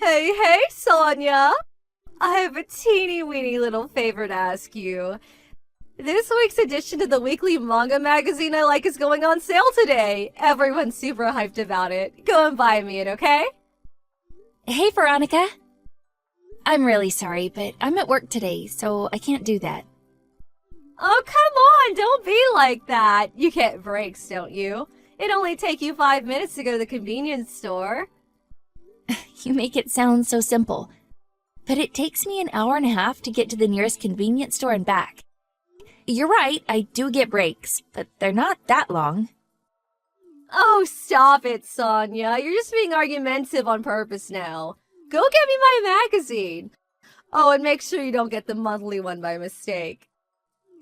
Hey, Sonia! I have a teeny weeny little favor to ask you. This week's edition of the weekly manga magazine I like is going on sale today. Everyone's super hyped about it. Go and buy me it, okay? Hey, Veronica. I'm really sorry, but I'm at work today, so I can't do that. Oh, come on! Don't be like that! You get breaks, don't you? It only take you 5 minutes to go to the convenience store. You make it sound so simple, but it takes me an hour and a half to get to the nearest convenience store and back. You're right, I do get breaks, but they're not that long. Oh, stop it, Sonia. You're just being argumentative on purpose now. Go get me my magazine. Oh, and make sure you don't get the monthly one by mistake.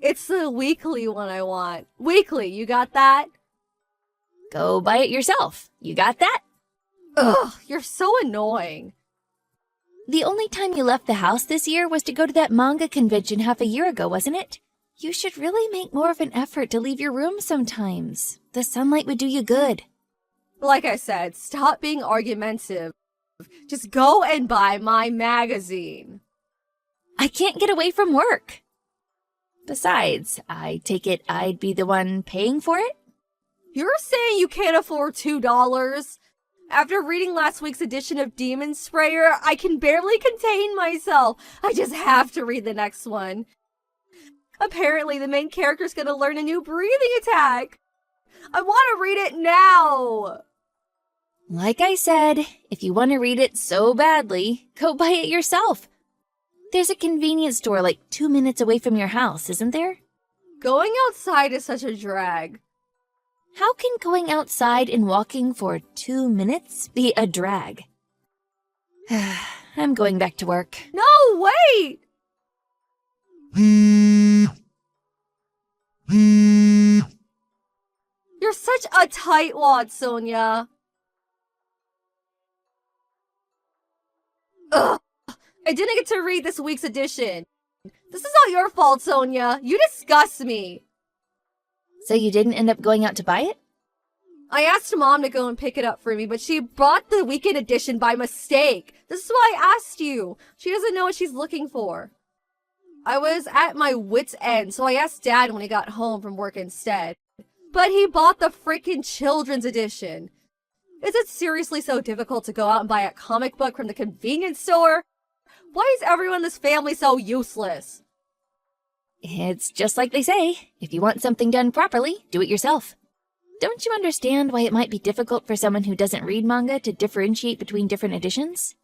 It's the weekly one I want. Weekly, you got that? Go buy it yourself. You got that? Ugh, you're so annoying. The only time you left the house this year was to go to that manga convention half a year ago, wasn't it? You should really make more of an effort to leave your room sometimes. The sunlight would do you good. Like I said, stop being argumentative. Just go and buy my magazine. I can't get away from work. Besides, I take it I'd be the one paying for it? You're saying you can't afford $2? After reading last week's edition of Demon Sprayer, I can barely contain myself. I just have to read the next one. Apparently, the main character's gonna learn a new breathing attack. I want to read it now. Like I said, if you want to read it so badly, go buy it yourself. There's a convenience store like 2 minutes away from your house, isn't there? Going outside is such a drag. How can going outside and walking for 2 minutes be a drag? I'm going back to work. No, wait! You're such a tightwad, Sonia. Ugh! I didn't get to read this week's edition. This is all your fault, Sonia. You disgust me. So you didn't end up going out to buy it? I asked Mom to go and pick it up for me, but she bought the weekend edition by mistake. This is why I asked you. She doesn't know what she's looking for. I was at my wit's end, so I asked Dad when he got home from work instead. But he bought the freaking children's edition. Is it seriously so difficult to go out and buy a comic book from the convenience store? Why is everyone in this family so useless? It's just like they say, if you want something done properly, do it yourself. Don't you understand why it might be difficult for someone who doesn't read manga to differentiate between different editions?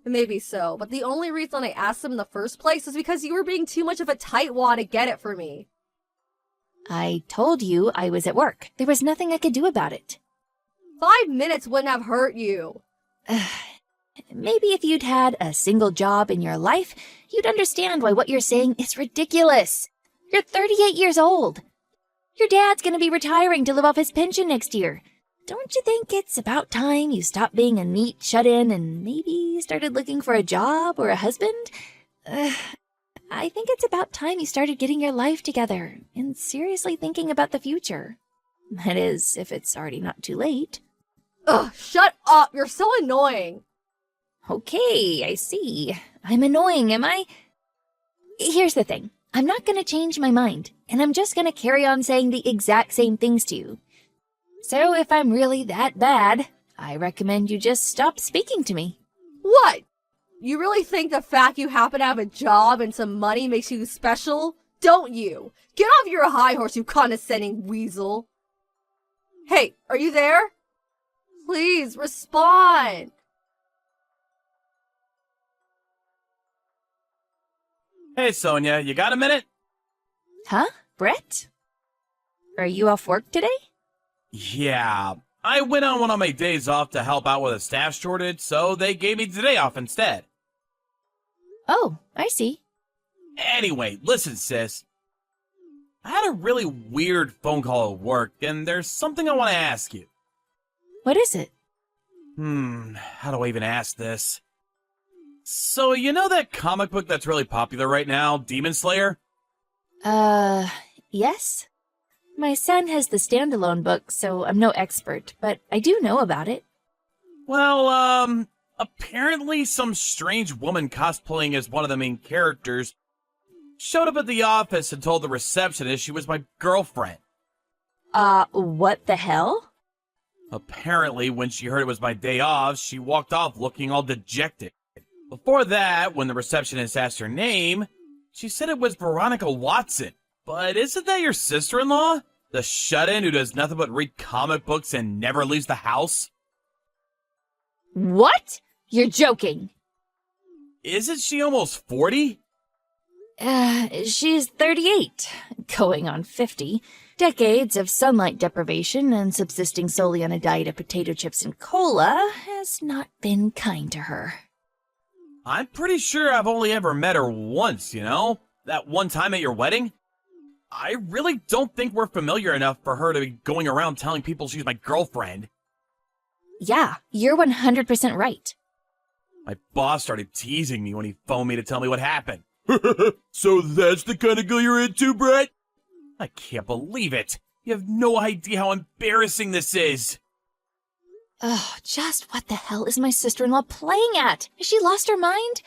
Maybe so, but the only reason I asked him in the first place is because you were being too much of a tightwad to get it for me. I told you I was at work. There was nothing I could do about it. 5 minutes wouldn't have hurt you. Maybe if you'd had a single job in your life, you'd understand why what you're saying is ridiculous. You're 38 years old. Your dad's gonna be retiring to live off his pension next year. Don't you think it's about time you stopped being a neat shut-in and maybe started looking for a job or a husband? I think it's about time you started getting your life together and seriously thinking about the future. That is, if it's already not too late. Ugh, shut up! You're so annoying! Okay, I see. I'm annoying, am I? Here's the thing. I'm not gonna change my mind, and I'm just gonna carry on saying the exact same things to you. So if I'm really that bad, I recommend you just stop speaking to me. What? You really think the fact you happen to have a job and some money makes you special? Don't you? Get off your high horse, you condescending weasel. Hey, are you there? Please, respond. Hey, Sonia, you got a minute? Huh? Brett? Are you off work today? Yeah, I went on one of my days off to help out with a staff shortage, so they gave me today off instead. Oh, I see. Anyway, listen, sis. I had a really weird phone call at work, and there's something I want to ask you. What is it? How do I even ask this? So, you know that comic book that's really popular right now, Demon Slayer? Yes? My son has the standalone book, so I'm no expert, but I do know about it. Well, Apparently, some strange woman cosplaying as one of the main characters showed up at the office and told the receptionist she was my girlfriend. What the hell? Apparently, when she heard it was my day off, she walked off looking all dejected. Before that, when the receptionist asked her name, she said it was Veronica Watson. But isn't that your sister-in-law? The shut-in who does nothing but read comic books and never leaves the house? What? You're joking. Isn't she almost 40? She's 38, going on 50. Decades of sunlight deprivation and subsisting solely on a diet of potato chips and cola has not been kind to her. I'm pretty sure I've only ever met her once, you know? That one time at your wedding? I really don't think we're familiar enough for her to be going around telling people she's my girlfriend. Yeah, you're 100% right. My boss started teasing me when he phoned me to tell me what happened. So that's the kind of girl you're into, Brett? I can't believe it. You have no idea how embarrassing this is. Oh, just what the hell is my sister-in-law playing at? Has she lost her mind?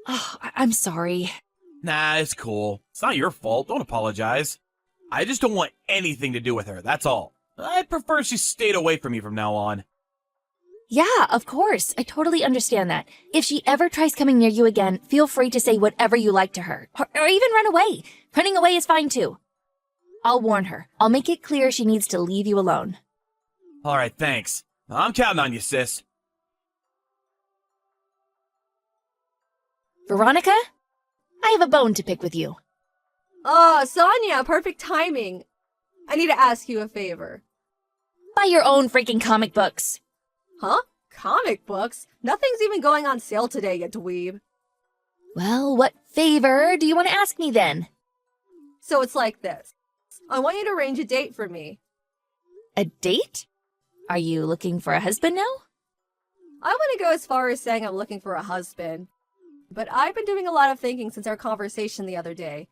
Oh, I'm sorry. Nah, it's cool. It's not your fault. Don't apologize. I just don't want anything to do with her, that's all. I prefer she stayed away from me from now on. Yeah, of course. I totally understand that. If she ever tries coming near you again, feel free to say whatever you like to her. Or even run away. Running away is fine too. I'll warn her. I'll make it clear she needs to leave you alone. Alright, thanks. I'm counting on you, sis. Veronica? I have a bone to pick with you. Oh, Sonia, perfect timing. I need to ask you a favor. Buy your own freaking comic books. Huh? Comic books? Nothing's even going on sale today, you dweeb. Well, what favor do you want to ask me then? So it's like this. I want you to arrange a date for me. A date? Are you looking for a husband now? I want to go as far as saying I'm looking for a husband. But I've been doing a lot of thinking since our conversation the other day.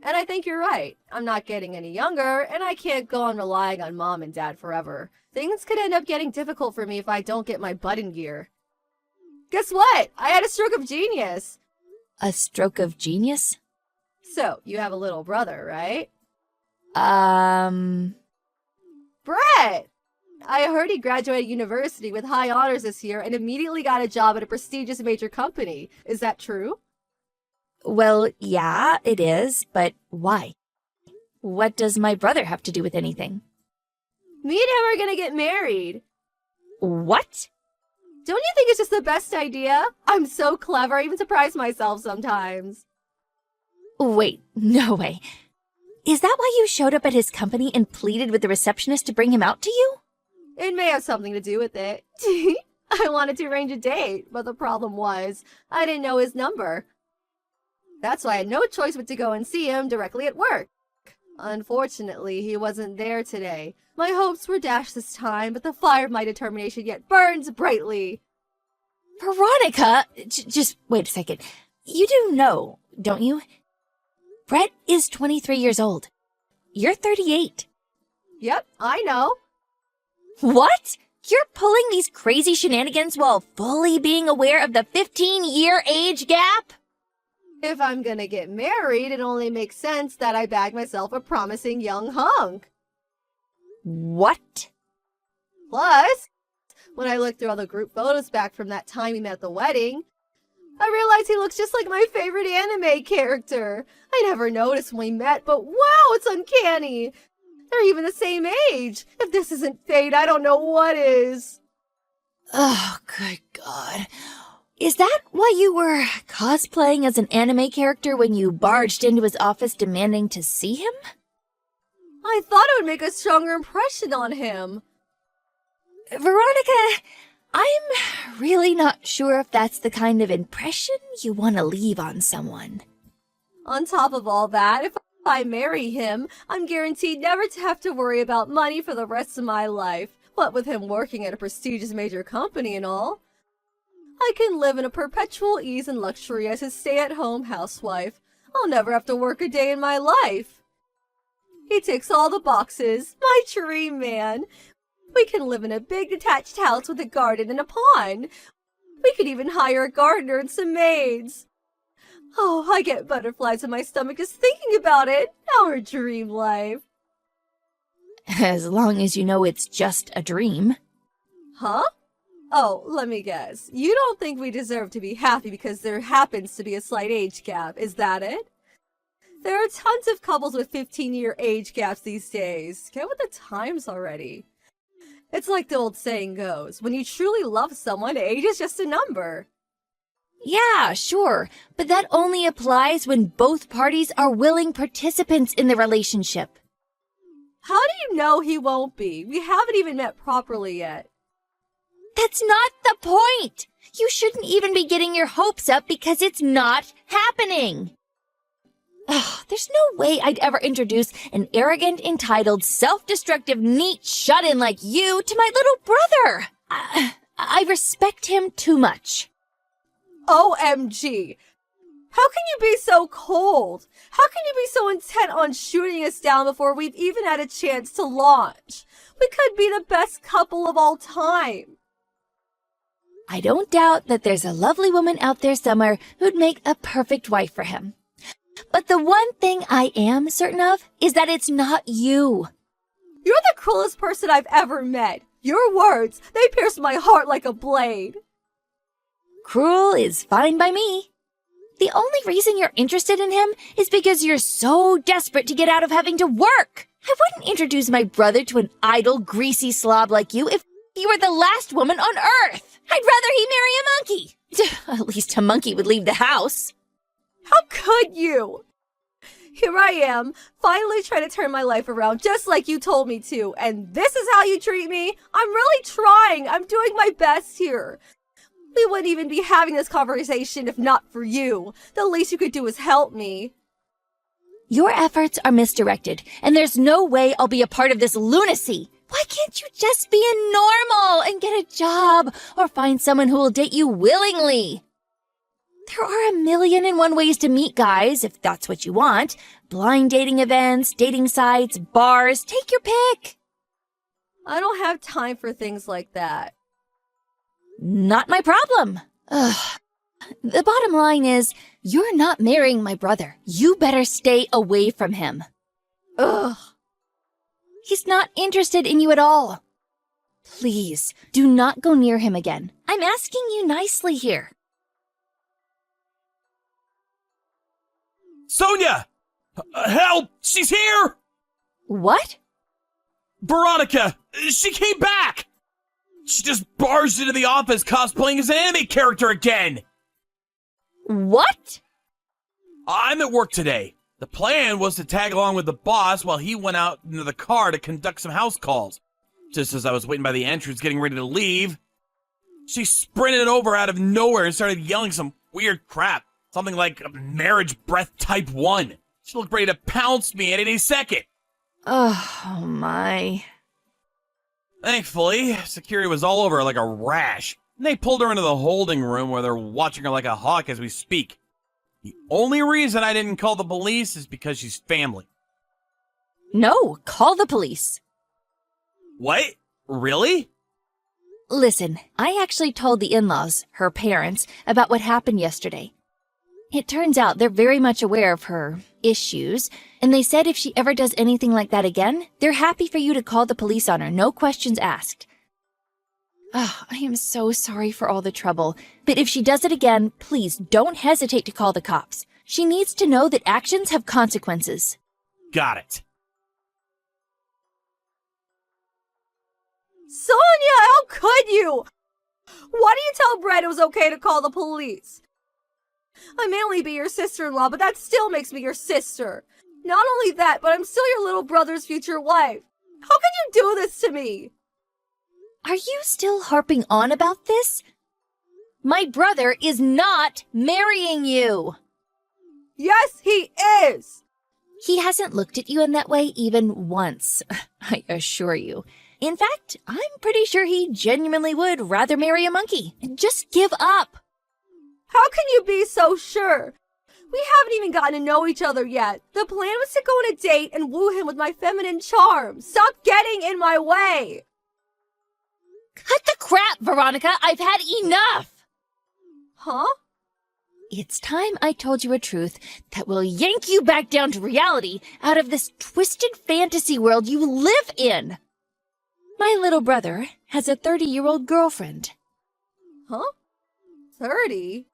And I think you're right. I'm not getting any younger, and I can't go on relying on mom and dad forever. Things could end up getting difficult for me if I don't get my butt in gear. Guess what? I had a stroke of genius. A stroke of genius? So, you have a little brother, right? Brett! I heard he graduated university with high honors this year and immediately got a job at a prestigious major company. Is that true? Well, yeah, it is, but why? What does my brother have to do with anything? Me and him are gonna get married. What? Don't you think it's just the best idea? I'm so clever, I even surprise myself sometimes. Wait, no way. Is that why you showed up at his company and pleaded with the receptionist to bring him out to you? It may have something to do with it. I wanted to arrange a date, but the problem was, I didn't know his number. That's why I had no choice but to go and see him directly at work. Unfortunately, he wasn't there today. My hopes were dashed this time, but the fire of my determination yet burns brightly. Veronica! Just wait a second. You do know, don't you? Brett is 23 years old. You're 38. Yep, I know. What? You're pulling these crazy shenanigans while fully being aware of the 15-year age gap? If I'm gonna get married, it only makes sense that I bag myself a promising young hunk. What? Plus, when I looked through all the group photos back from that time we met at the wedding, I realized he looks just like my favorite anime character. I never noticed when we met, but wow, it's uncanny. They're even the same age. If this isn't fate, I don't know what is. Oh, good God. Is that why you were cosplaying as an anime character when you barged into his office demanding to see him? I thought it would make a stronger impression on him. Veronica, I'm really not sure if that's the kind of impression you want to leave on someone. On top of all that, if I marry him, I'm guaranteed never to have to worry about money for the rest of my life. What with him working at a prestigious major company and all. I can live in a perpetual ease and luxury as his stay-at-home housewife. I'll never have to work a day in my life. He ticks all the boxes. My dream man. We can live in a big detached house with a garden and a pond. We could even hire a gardener and some maids. Oh, I get butterflies in my stomach just thinking about it. Our dream life. As long as you know it's just a dream. Huh? Oh, let me guess. You don't think we deserve to be happy because there happens to be a slight age gap, is that it? There are tons of couples with 15-year age gaps these days. Get with the times already. It's like the old saying goes, when you truly love someone, age is just a number. Yeah, sure, but that only applies when both parties are willing participants in the relationship. How do you know he won't be? We haven't even met properly yet. That's not the point! You shouldn't even be getting your hopes up because it's not happening. Ugh, there's no way I'd ever introduce an arrogant, entitled, self-destructive, neat shut-in like you to my little brother. I respect him too much. OMG! How can you be so cold? How can you be so intent on shooting us down before we've even had a chance to launch? We could be the best couple of all time. I don't doubt that there's a lovely woman out there somewhere who'd make a perfect wife for him. But the one thing I am certain of is that it's not you. You're the cruelest person I've ever met. Your words, they pierce my heart like a blade. Cruel is fine by me. The only reason you're interested in him is because you're so desperate to get out of having to work. I wouldn't introduce my brother to an idle, greasy slob like you if you were the last woman on Earth. I'd rather he marry a monkey. At least a monkey would leave the house. How could you? Here I am, finally trying to turn my life around just like you told me to, and this is how you treat me? I'm really trying. I'm doing my best here. We wouldn't even be having this conversation if not for you. The least you could do is help me. Your efforts are misdirected, and there's no way I'll be a part of this lunacy. Why can't you just be a normal and get a job or find someone who will date you willingly? There are 1,000,001 ways to meet guys, if that's what you want. Blind dating events, dating sites, bars, take your pick. I don't have time for things like that. Not my problem. Ugh. The bottom line is, you're not marrying my brother. You better stay away from him. Ugh. He's not interested in you at all. Please, do not go near him again. I'm asking you nicely here. Sonia! Help! She's here! What? Veronica! She came back! She just barged into the office cosplaying as an anime character again! What? I'm at work today. The plan was to tag along with the boss while he went out into the car to conduct some house calls. Just as I was waiting by the entrance getting ready to leave, she sprinted over out of nowhere and started yelling some weird crap. Something like marriage breath type 1. She looked ready to pounce me at any second. Oh my. Thankfully, security was all over her like a rash. And they pulled her into the holding room where they're watching her like a hawk as we speak. The only reason I didn't call the police is because she's family. No, call the police. What? Really? Listen, I actually told the in-laws, her parents, about what happened yesterday. It turns out they're very much aware of her issues, and they said if she ever does anything like that again, they're happy for you to call the police on her, no questions asked. Oh, I am so sorry for all the trouble, but if she does it again, please don't hesitate to call the cops. She needs to know that actions have consequences. Got it. Sonia, how could you? Why do you tell Brett it was okay to call the police? I may only be your sister-in-law, but that still makes me your sister. Not only that, but I'm still your little brother's future wife. How can you do this to me? Are you still harping on about this? My brother is not marrying you. Yes, he is. He hasn't looked at you in that way even once, I assure you. In fact, I'm pretty sure he genuinely would rather marry a monkey. Just give up. How can you be so sure? We haven't even gotten to know each other yet. The plan was to go on a date and woo him with my feminine charm. Stop getting in my way. Cut the crap, Veronica. I've had enough. Huh? It's time I told you a truth that will yank you back down to reality out of this twisted fantasy world you live in. My little brother has a 30-year-old girlfriend. Huh? 30?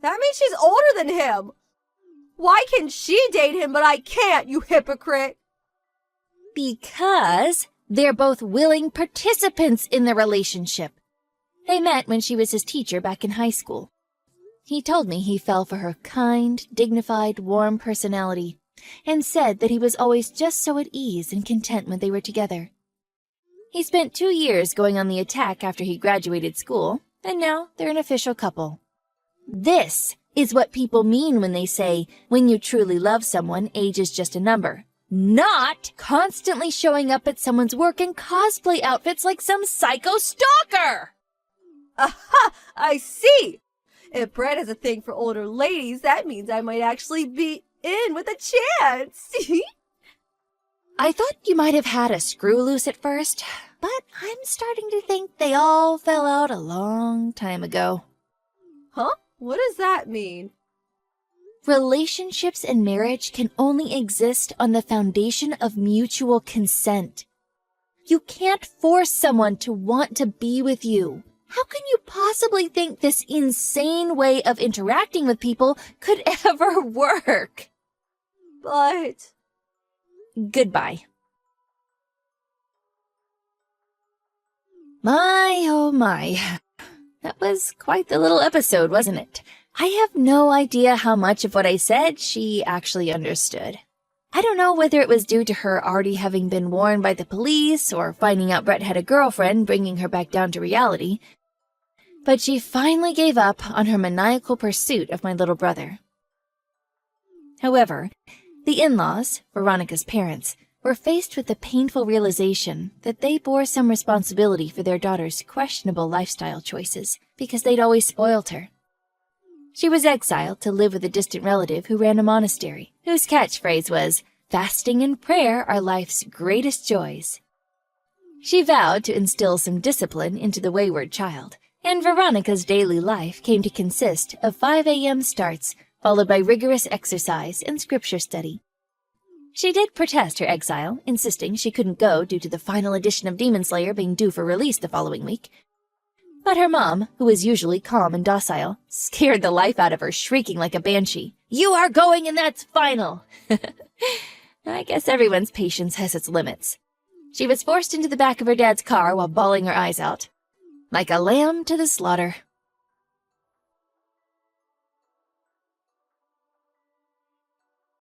That means she's older than him. Why can she date him, but I can't, you hypocrite? Because they're both willing participants in the relationship. They met when she was his teacher back in high school. He told me he fell for her kind, dignified, warm personality, and said that he was always just so at ease and content when they were together. He spent 2 years going on the attack after he graduated school, and now they're an official couple. This is what people mean when they say, when you truly love someone, age is just a number. Not constantly showing up at someone's work in cosplay outfits like some psycho stalker! Aha! I see! If Brett has a thing for older ladies, that means I might actually be in with a chance. I thought you might have had a screw loose at first, but I'm starting to think they all fell out a long time ago. Huh? What does that mean? Relationships and marriage can only exist on the foundation of mutual consent. You can't force someone to want to be with you. How can you possibly think this insane way of interacting with people could ever work? But... Goodbye. My, oh my. That was quite the little episode, wasn't it? I have no idea how much of what I said she actually understood. I don't know whether it was due to her already having been warned by the police or finding out Brett had a girlfriend, bringing her back down to reality. But she finally gave up on her maniacal pursuit of my little brother. However, the in-laws, Veronica's parents, were faced with the painful realization that they bore some responsibility for their daughter's questionable lifestyle choices because they'd always spoiled her. She was exiled to live with a distant relative who ran a monastery, whose catchphrase was, "Fasting and prayer are life's greatest joys." She vowed to instill some discipline into the wayward child, and Veronica's daily life came to consist of 5 a.m. starts, followed by rigorous exercise and scripture study. She did protest her exile, insisting she couldn't go due to the final edition of Demon Slayer being due for release the following week. But her mom, who was usually calm and docile, scared the life out of her, shrieking like a banshee, "You are going and that's final!" I guess everyone's patience has its limits. She was forced into the back of her dad's car while bawling her eyes out. Like a lamb to the slaughter.